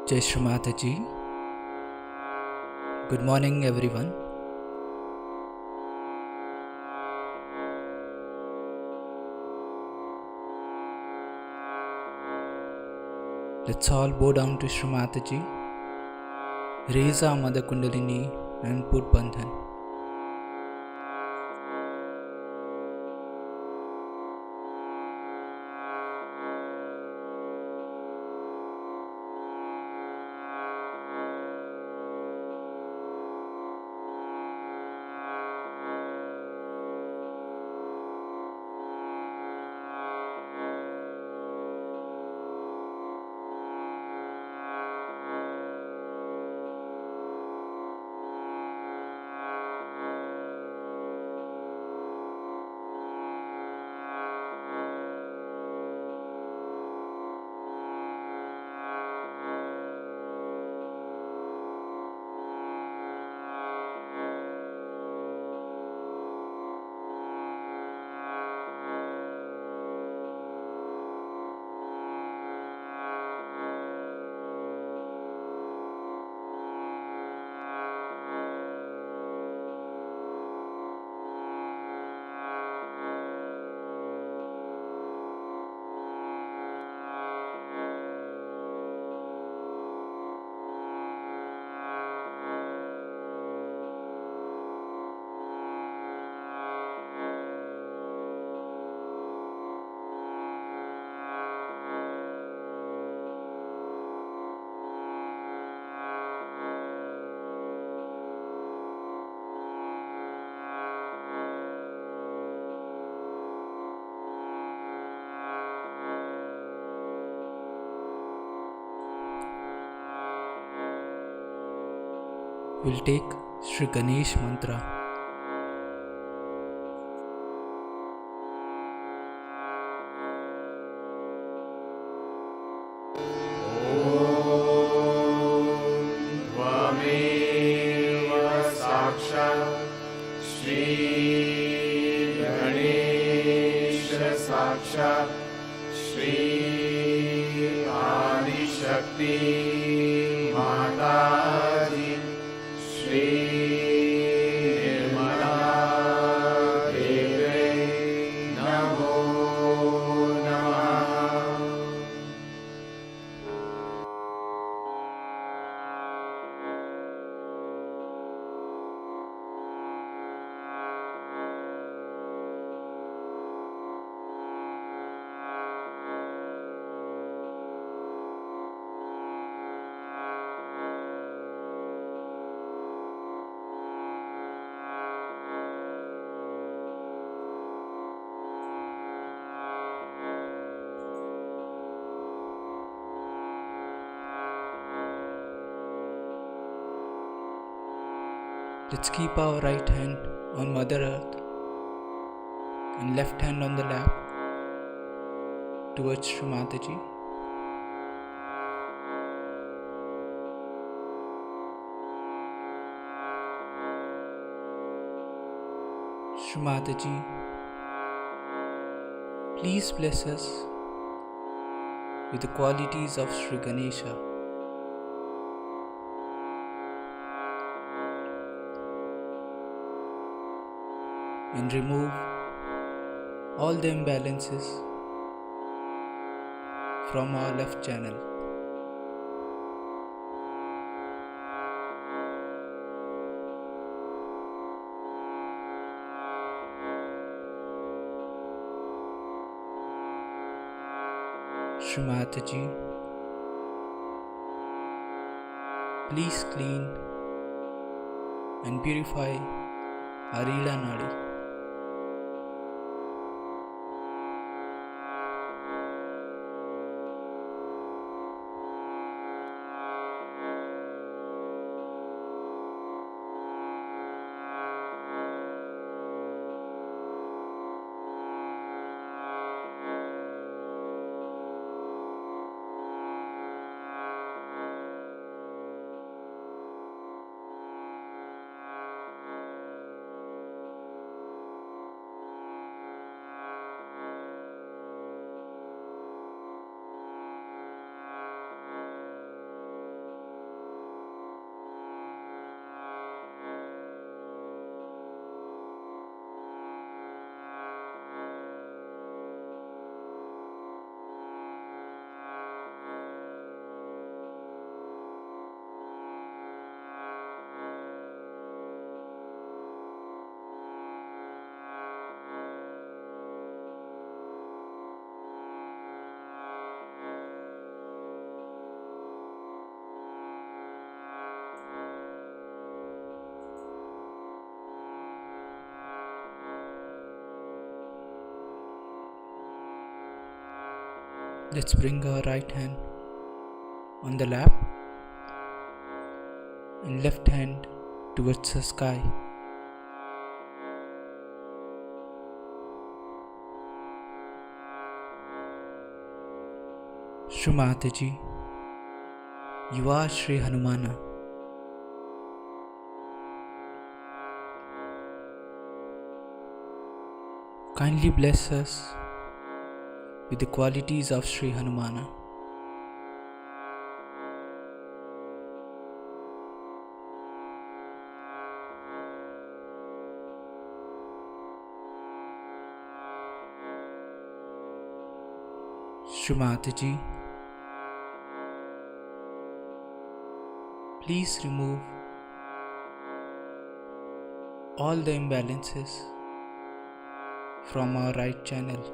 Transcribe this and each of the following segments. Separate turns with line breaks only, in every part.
Jai Shri Mataji. Good morning, everyone. Let's all bow down to Shri Mataji, raise our Mother Kundalini and put Bandhan. We'll take Shri Ganesh Mantra.
साक्षात् श्री आदिशक्ति माताजी श्री निर्मला देवे नमो नमः।
Let's keep our right hand on Mother Earth and left hand on the lap towards Shri Mataji. Shri Mataji, please bless us with the qualities of Shri Ganesha. And remove all the imbalances from our left channel. Shri Mataji, please clean and purify our Ila Nadi. Let's bring our right hand on the lap and left hand towards the sky. Shri Mataji, you are Shri Hanumana. Kindly bless us with the qualities of Shri Hanumana. Shri Mataji, please remove all the imbalances from our right channel.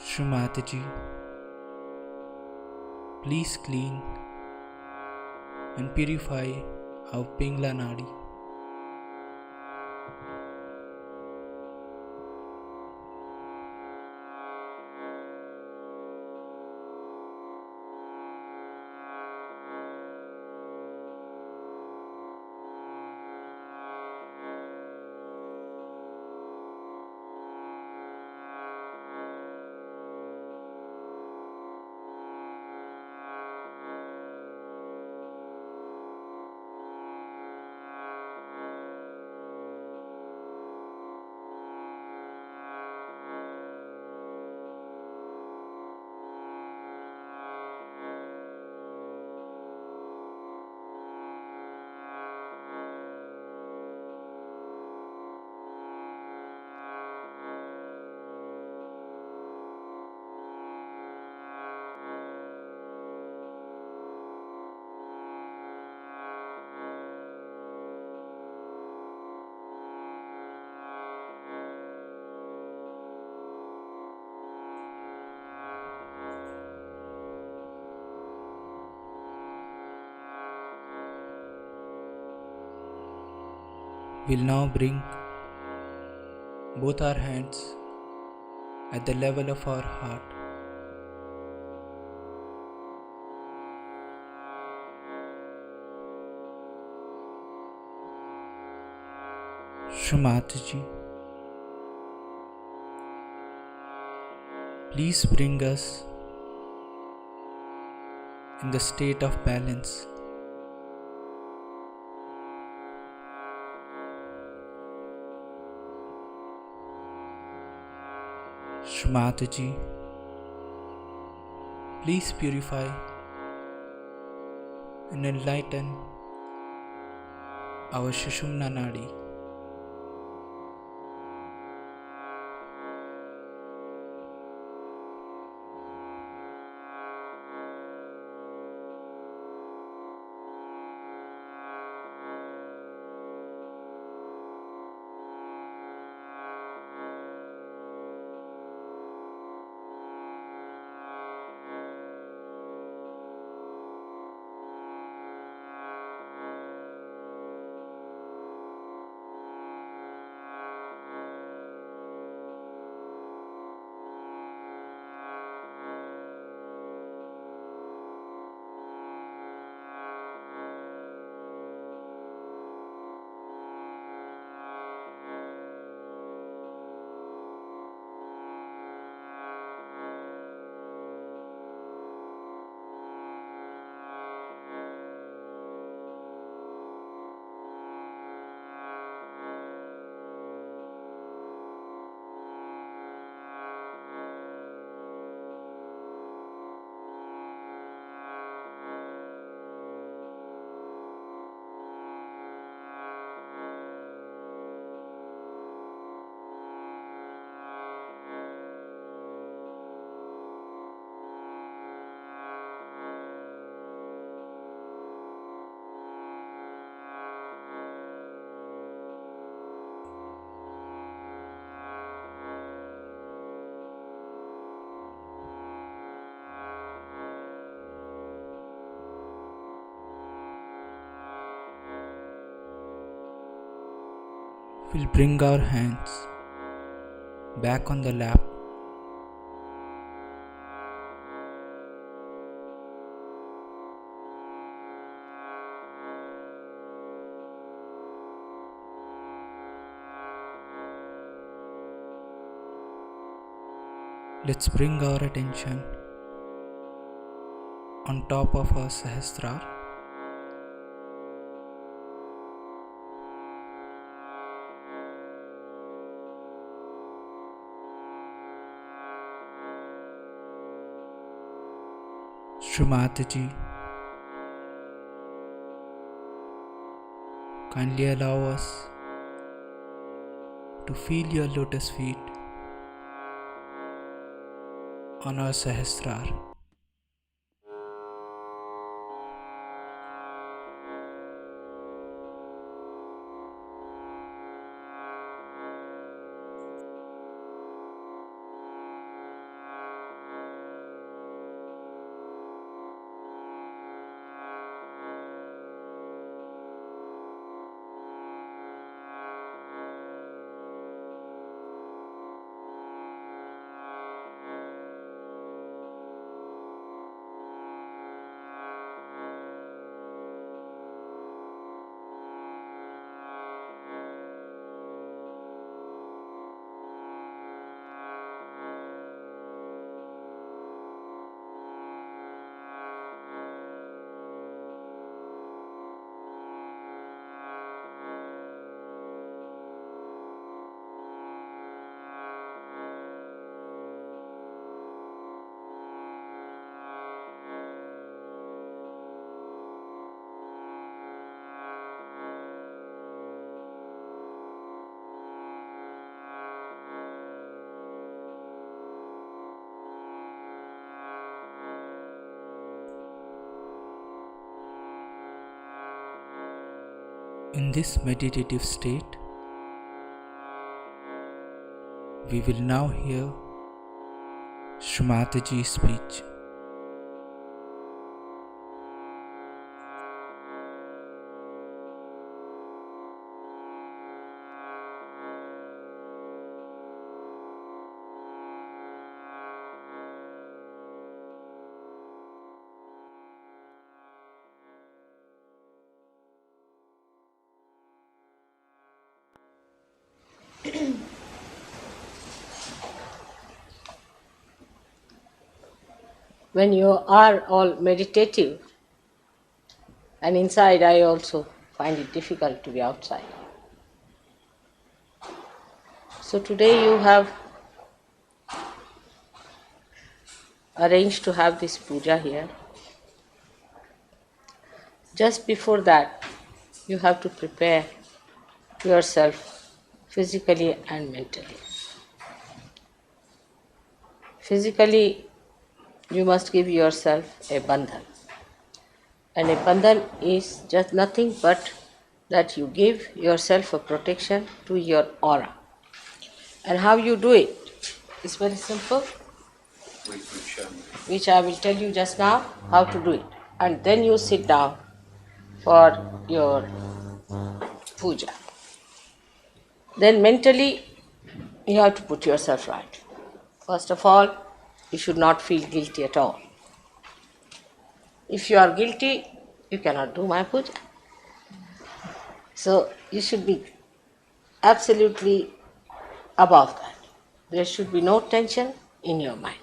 Shri Mataji, please clean and purify our Pingla Nadi. We'll now bring both our hands at the level of our heart. Shri Mataji, please bring us in the state of balance. Shri Mataji, please purify and enlighten our Sushumna Nadi. We'll bring our hands back on the lap. Let's bring our attention on top of our Sahasrara. Shri Mataji, kindly allow us to feel your lotus feet on our Sahasrara. In this meditative state, we will now hear Shri Mataji's speech.
When you are all meditative, and inside I also find it difficult to be outside. So today you have arranged to have this puja here. Just before that, you have to prepare yourself physically and mentally. Physically, you must give yourself a bandhan. And a bandhan is just nothing but that you give yourself a protection to your aura. And how you do it is very simple, which I will tell you just now how to do it. And then you sit down for your puja. Then mentally, you have to put yourself right. First of all, you should not feel guilty at all. If you are guilty, you cannot do my puja. So you should be absolutely above that. There should be no tension in your mind.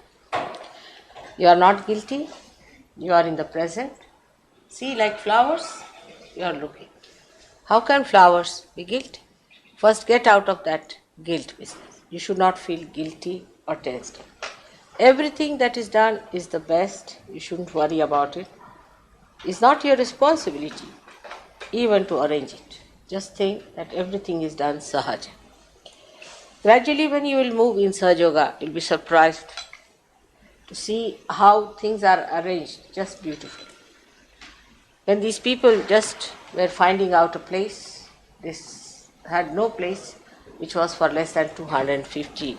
You are not guilty, you are in the present. See, like flowers, you are looking. How can flowers be guilty? First, get out of that guilt business. You should not feel guilty or tensed up. Everything that is done is the best. You shouldn't worry about it. It's not your responsibility even to arrange it. Just think that everything is done sahaja. Gradually, when you will move in Sahaja Yoga, you'll be surprised to see how things are arranged just beautifully. When these people just were finding out a place, this had no place, which was for less than $250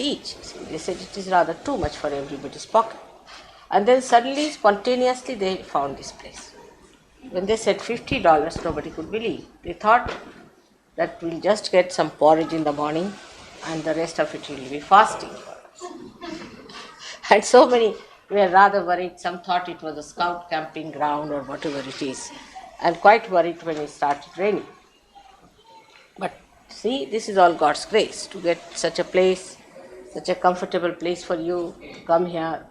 each. See, they said it is rather too much for everybody's pocket. And then suddenly, spontaneously, they found this place. When they said $50, nobody could believe. They thought that we'll just get some porridge in the morning and the rest of it will be fasting. And so many were rather worried. Some thought it was a scout camping ground or whatever it is, and quite worried when it started raining. But see, this is all God's grace to get such a place, such a comfortable place for you to come here.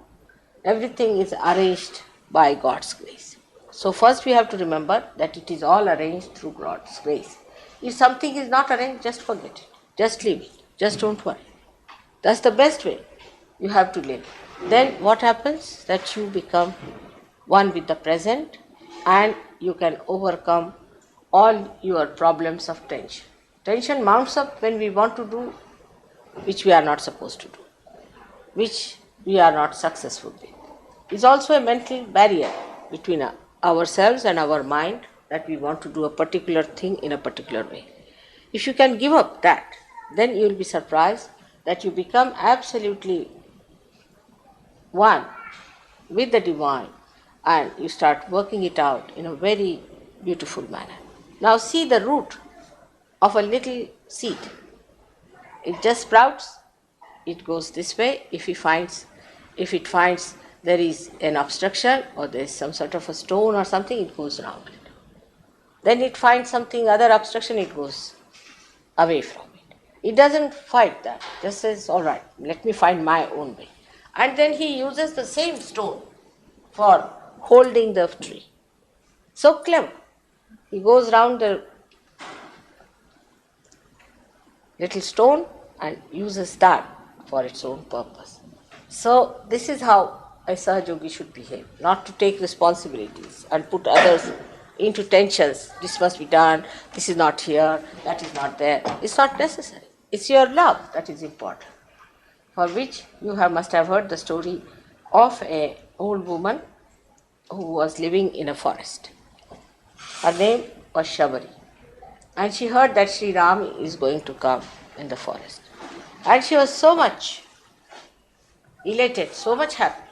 Everything is arranged by God's grace. So first we have to remember that it is all arranged through God's grace. If something is not arranged, just forget it. Just leave it. Just don't worry. That's the best way you have to live. Then what happens? That you become one with the present and you can overcome all your problems of tension. Tension mounts up when we want to do which we are not supposed to do, which we are not successful with. It's also a mental barrier between ourselves and our mind that we want to do a particular thing in a particular way. If you can give up that, then you will be surprised that you become absolutely one with the divine and you start working it out in a very beautiful manner. Now see the root of a little seed. It just sprouts, it goes this way. If it finds there is an obstruction or there is some sort of a stone or something, it goes around it. Then it finds something other obstruction, it goes away from it. It doesn't fight that, just says, all right, let me find my own way. And then he uses the same stone for holding the tree. So clever. He goes round the little stone and uses that for its own purpose. So this is how a Sahaja should behave, not to take responsibilities and put others into tensions. This must be done, this is not here, that is not there. It's not necessary. It's your love that is important, for which you must have heard the story of an old woman who was living in a forest. Her name was Shabari. And she heard that Sri Ram is going to come in the forest. And she was so much elated, so much happy.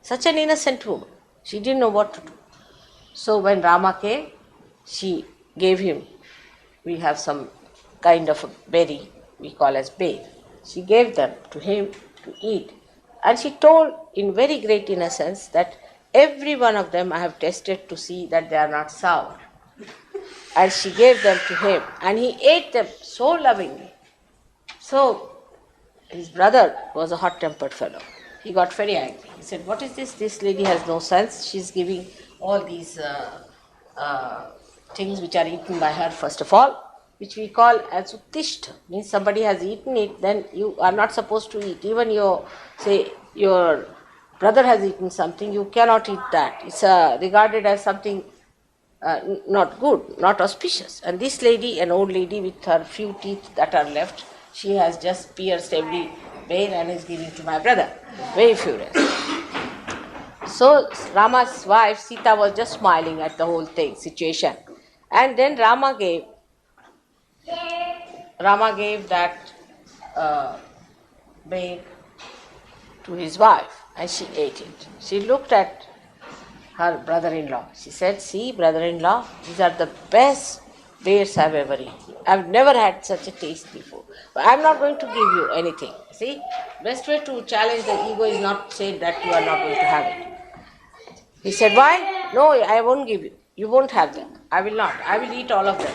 Such an innocent woman. She didn't know what to do. So when Rama came, she gave him, we have some kind of a berry we call as babe. She gave them to him to eat. And she told in very great innocence that every one of them I have tested to see that they are not sour. And she gave them to him and he ate them so lovingly. So his brother was a hot-tempered fellow. He got very angry. He said, what is this? This lady has no sense. She's giving all these things which are eaten by her, first of all, which we call as uttishta. Means somebody has eaten it, then you are not supposed to eat. Even your brother has eaten something, you cannot eat that. It's regarded as something not good, not auspicious. And this lady, an old lady with her few teeth that are left, she has just pierced every vein and is giving to my brother. Very furious. So Rama's wife Sita was just smiling at the whole situation. And then Rama gave that babe to his wife and she ate it. She looked at her brother-in-law. She said, see, brother-in-law, these are the best bears I've ever eaten. I've never had such a taste before. But I'm not going to give you anything. See, best way to challenge the ego is not say that you are not going to have it. He said, why? No, I won't give you. You won't have them. I will not. I will eat all of them.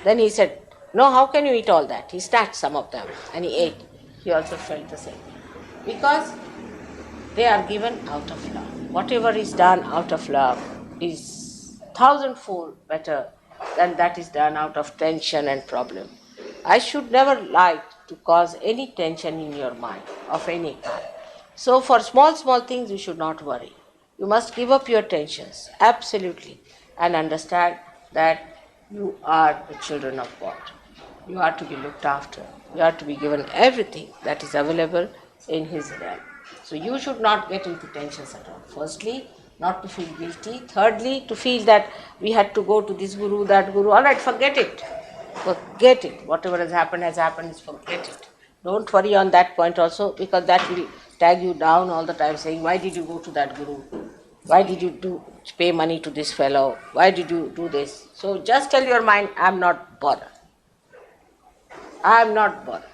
Then he said, no, how can you eat all that? He snatched some of them and he ate. He also felt the same. Because they are given out of love. Whatever is done out of love is thousandfold better than that is done out of tension and problem. I should never like to cause any tension in your mind of any kind. So for small things you should not worry. You must give up your tensions, absolutely, and understand that you are the children of God. You are to be looked after. You are to be given everything that is available in His realm. So you should not get into tensions at all. Firstly, not to feel guilty. Thirdly, to feel that we had to go to this guru, that guru. All right, forget it. Forget it. Whatever has happened, forget it. Don't worry on that point also, because that will tag you down all the time saying, why did you go to that guru? Why did you pay money to this fellow? Why did you do this? So just tell your mind, I'm not bothered. I am not bothered.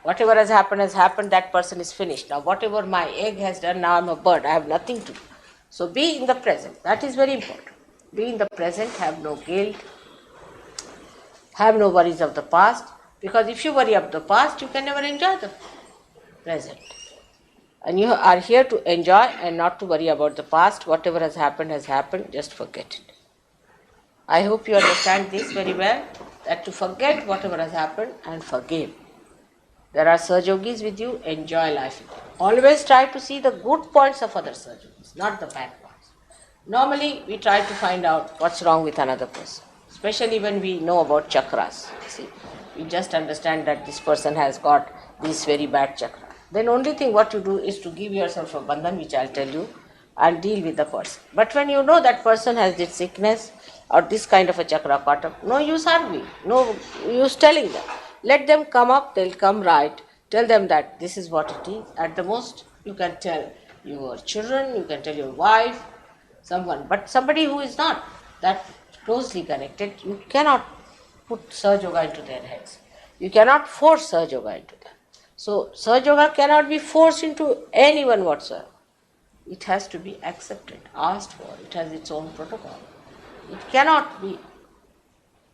Whatever has happened, that person is finished. Now, whatever my egg has done, now I'm a bird. I have nothing to do. So, be in the present. That is very important. Be in the present, have no guilt, have no worries of the past. Because if you worry of the past, you can never enjoy the present. And you are here to enjoy and not to worry about the past. Whatever has happened, just forget it. I hope you understand this very well, that to forget whatever has happened and forgive. There are Sahajogis with you, enjoy life with them. Always try to see the good points of other Sahajogis, not the bad points. Normally, we try to find out what's wrong with another person, especially when we know about chakras. See, we just understand that this person has got this very bad chakra. Then only thing what you do is to give yourself a bandhan, which I'll tell you, and deal with the person. But when you know that person has this sickness or this kind of a chakra caught up, no use arguing, no use telling them. Let them come up, they'll come right. Tell them that this is what it is. At the most, you can tell your children, you can tell your wife, someone. But somebody who is not that closely connected, you cannot put Sahaja Yoga into their heads. You cannot force Sahaja Yoga into them. So, Sahaja Yoga cannot be forced into anyone whatsoever. It has to be accepted, asked for. It has its own protocol. It cannot be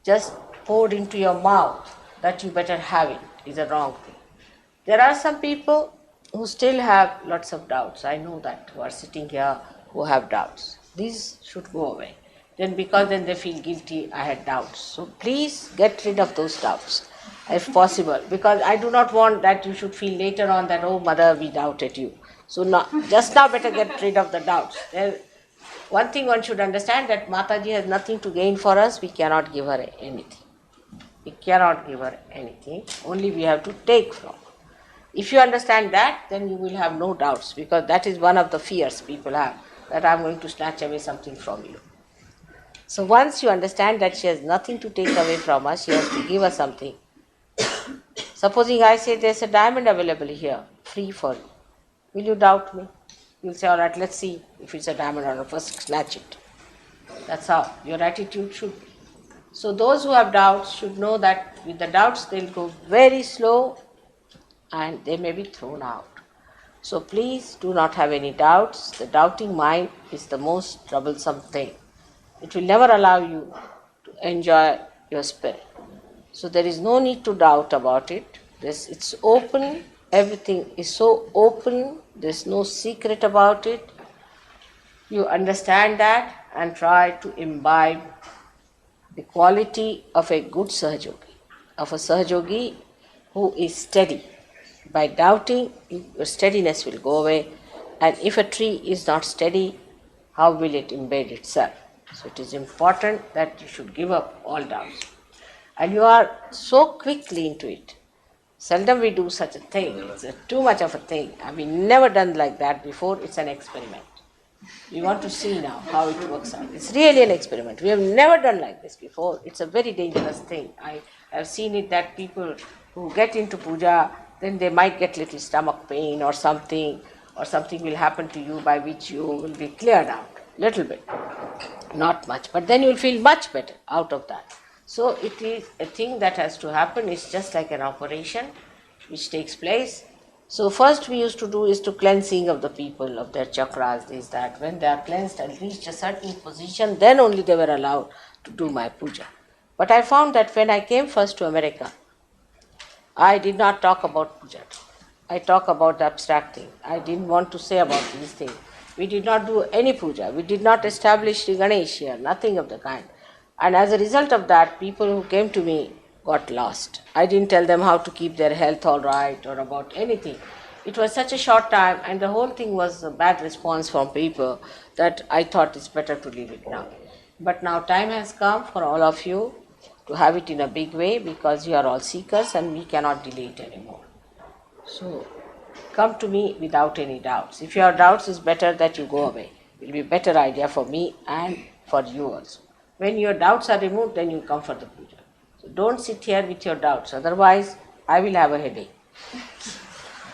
just poured into your mouth that you better have it, is a wrong thing. There are some people who still have lots of doubts. I know that, who are sitting here who have doubts. These should go away. Then they feel guilty, I had doubts. So please get rid of those doubts if possible, because I do not want that you should feel later on that, oh mother, we doubted you. So just now better get rid of the doubts. One thing one should understand, that Mataji has nothing to gain for us, we cannot give her anything. We cannot give her anything, only we have to take from her. If you understand that, then you will have no doubts, because that is one of the fears people have, that I am going to snatch away something from you. So once you understand that she has nothing to take away from us, she has to give us something. Supposing I say there's a diamond available here, free for you. Will you doubt me? You'll say, all right, let's see if it's a diamond or not. First snatch it. That's how your attitude should be. So those who have doubts should know that with the doubts they'll go very slow and they may be thrown out. So please do not have any doubts. The doubting mind is the most troublesome thing. It will never allow you to enjoy your spirit. So there is no need to doubt about it. It's open. Everything is so open. There's no secret about it. You understand that and try to imbibe the quality of a good Sahajogi, of a Sahajogi who is steady. By doubting, your steadiness will go away. And if a tree is not steady, how will it embed itself? So it is important that you should give up all doubts. And you are so quickly into it. Seldom we do such a thing. It's too much of a thing. We never done like that before. It's an experiment. We want to see now how it works out. It's really an experiment. We have never done like this before. It's a very dangerous thing. I have seen it that people who get into puja, then they might get little stomach pain or something will happen to you by which you will be cleared out. Little bit. Not much. But then you will feel much better out of that. So it is a thing that has to happen. It's just like an operation which takes place. So first we used to do is to cleansing of the people, of their chakras, this, that. When they are cleansed and reached a certain position, then only they were allowed to do my puja. But I found that when I came first to America, I did not talk about puja. I talk about the abstract thing. I didn't want to say about these things. We did not do any puja. We did not establish Sri Ganesh here, nothing of the kind. And as a result of that, people who came to me got lost. I didn't tell them how to keep their health all right or about anything. It was such a short time and the whole thing was a bad response from people that I thought it's better to leave it now. But now time has come for all of you to have it in a big way, because you are all seekers and we cannot delay it anymore. So come to me without any doubts. If you have doubts, it's better that you go away. It will be a better idea for me and for you also. When your doubts are removed, then you come for the puja. So don't sit here with your doubts, otherwise I will have a headache.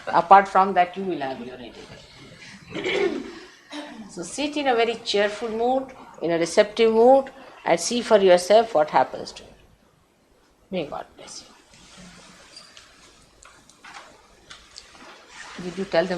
Apart from that, you will have your headache. So sit in a very cheerful mood, in a receptive mood, and see for yourself what happens to you. May God bless you. Did you tell them?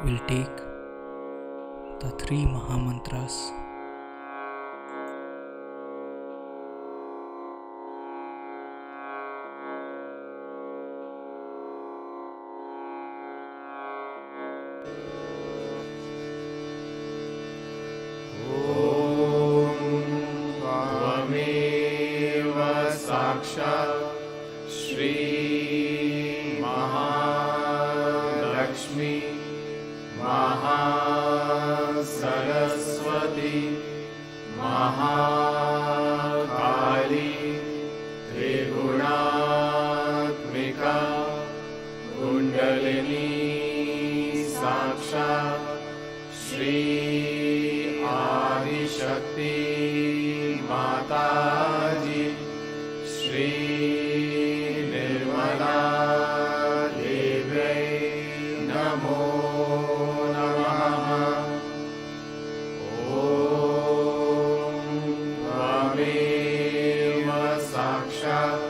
We'll take the 3 Mahamantras.
त्वमेव साक्षात् श्री महालक्ष्मी महासरस्वती महाकाली त्रिगुणात्मिका कुण्डलिनी साक्षात् श्री आदिशक्ति माताजी श्री निर्मला देव्यै नमो नमः। ॐ त्वमेव साक्षात्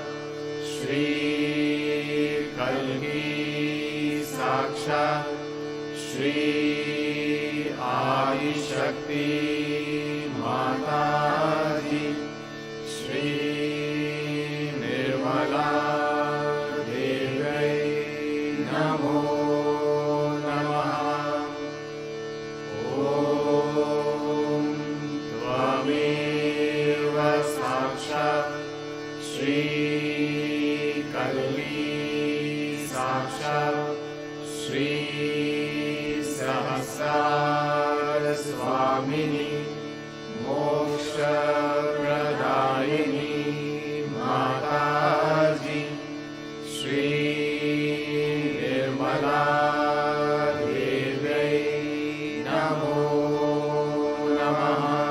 श्री कल्की साक्षात् श्री आदिशक्ति माताजी श्री निर्मला देव्यै नमो नमः। Shri Sahasrara Swamini Moksha Pradayini Mataji Shri Nirmala Devi Namo Namaha.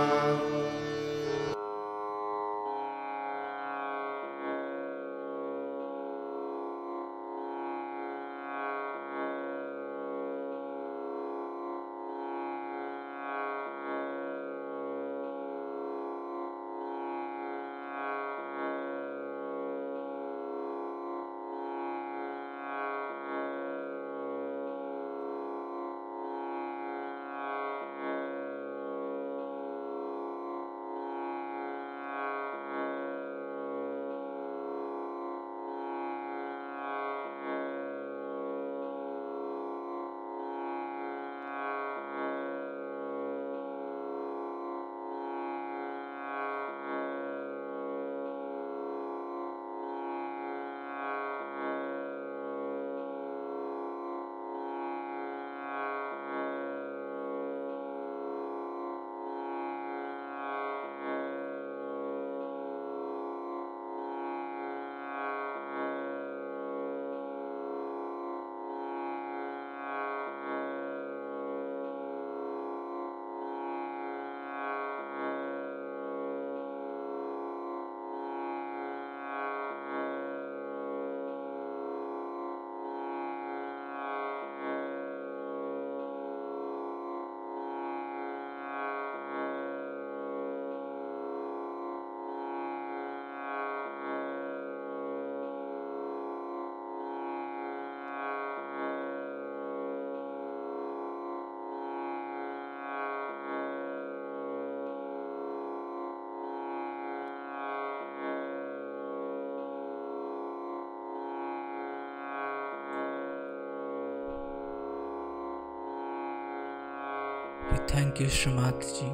We thank you, Shrimati,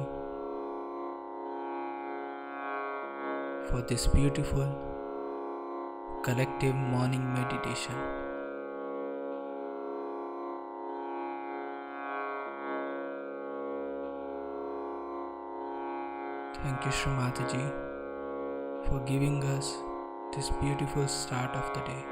for this beautiful collective morning meditation. Thank you, Shrimati, for giving us this beautiful start of the day.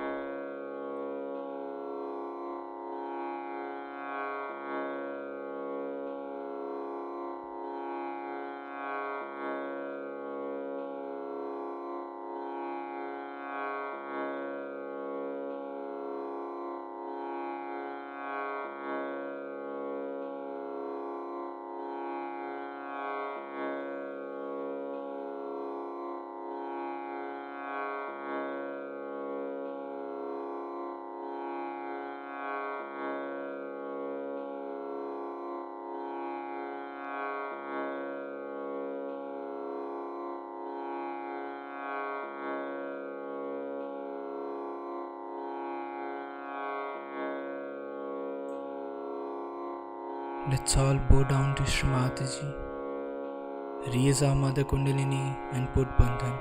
Let's all bow down to Shrimati, raise our Mother Kundalini and put Bandhan.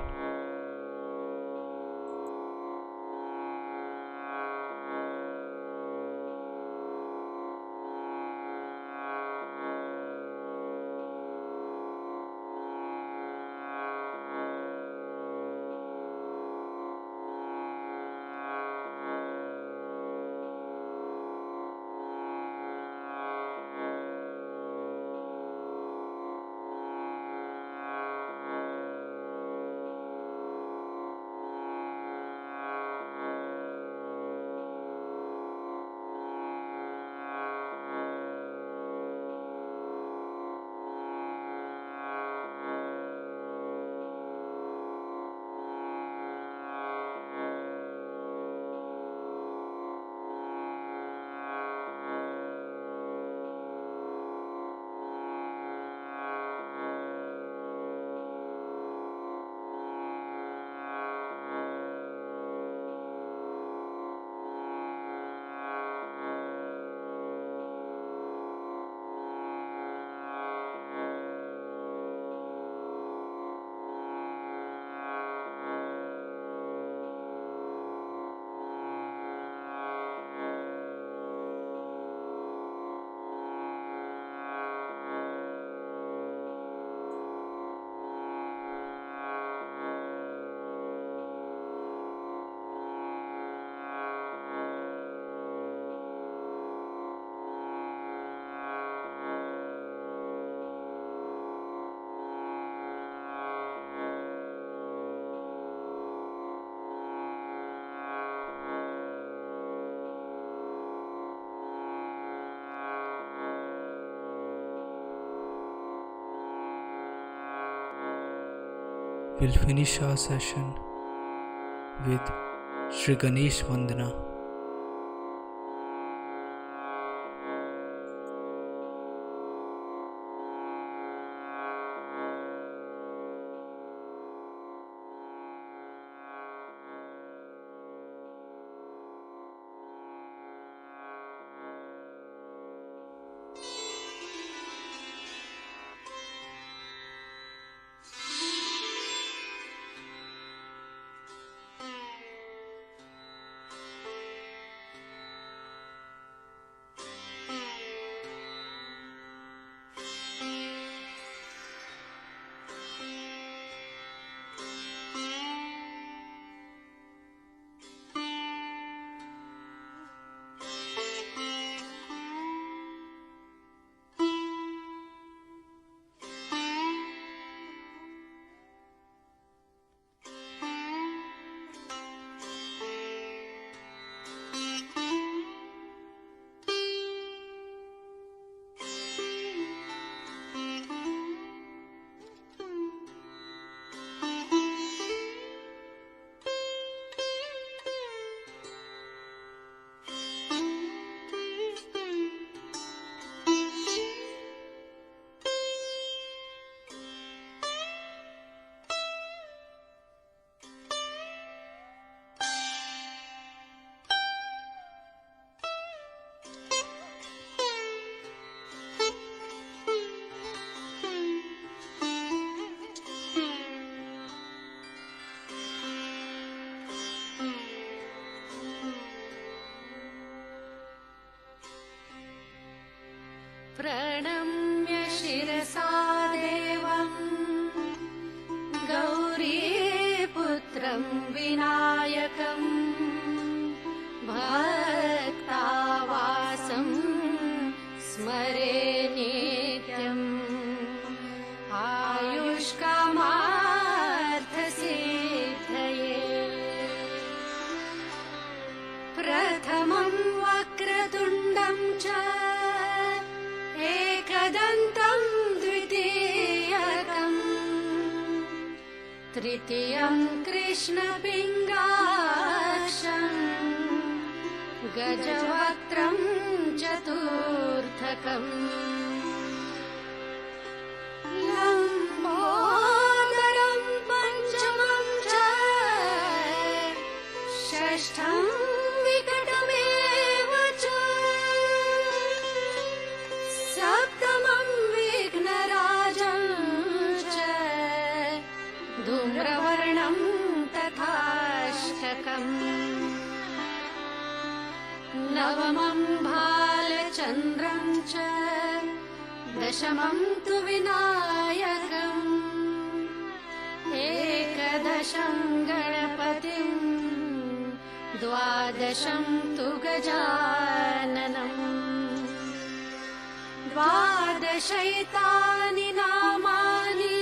we'll finish our session with Shri Ganesh Vandana.
प्रणम्य शिरसा देवं गौरीपुत्रं विनायकं भक्तावासं स्मरे नित्यम् आयुष्कामार्थसिद्धये प्रथमं वक्रतुण्डं च एकदन्तं द्वितीयकम् तृतीयं कृष्णपिङ्गाक्षं गजवक्त्रं चतुर्थकम् लम्बोदरं पञ्चमं च षष्ठं विकटमेव च सप्तमं विघ्नराजं च धूम्रवर्णं तथाष्टकम् नवमं भालचन्द्रं च दशमं तु विनायकम् एकदशं गणपतिं द्वादशं तु गजाननम् द्वादशैतानि नामानि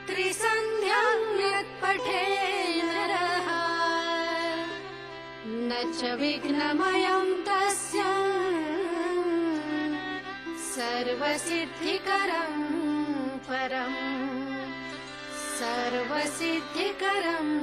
त्रिसन्ध्यं यत्पठे नरः न च विघ्नमयं तस्य सर्वसिद्धिकरं परम् सर्वसिद्धिकरम्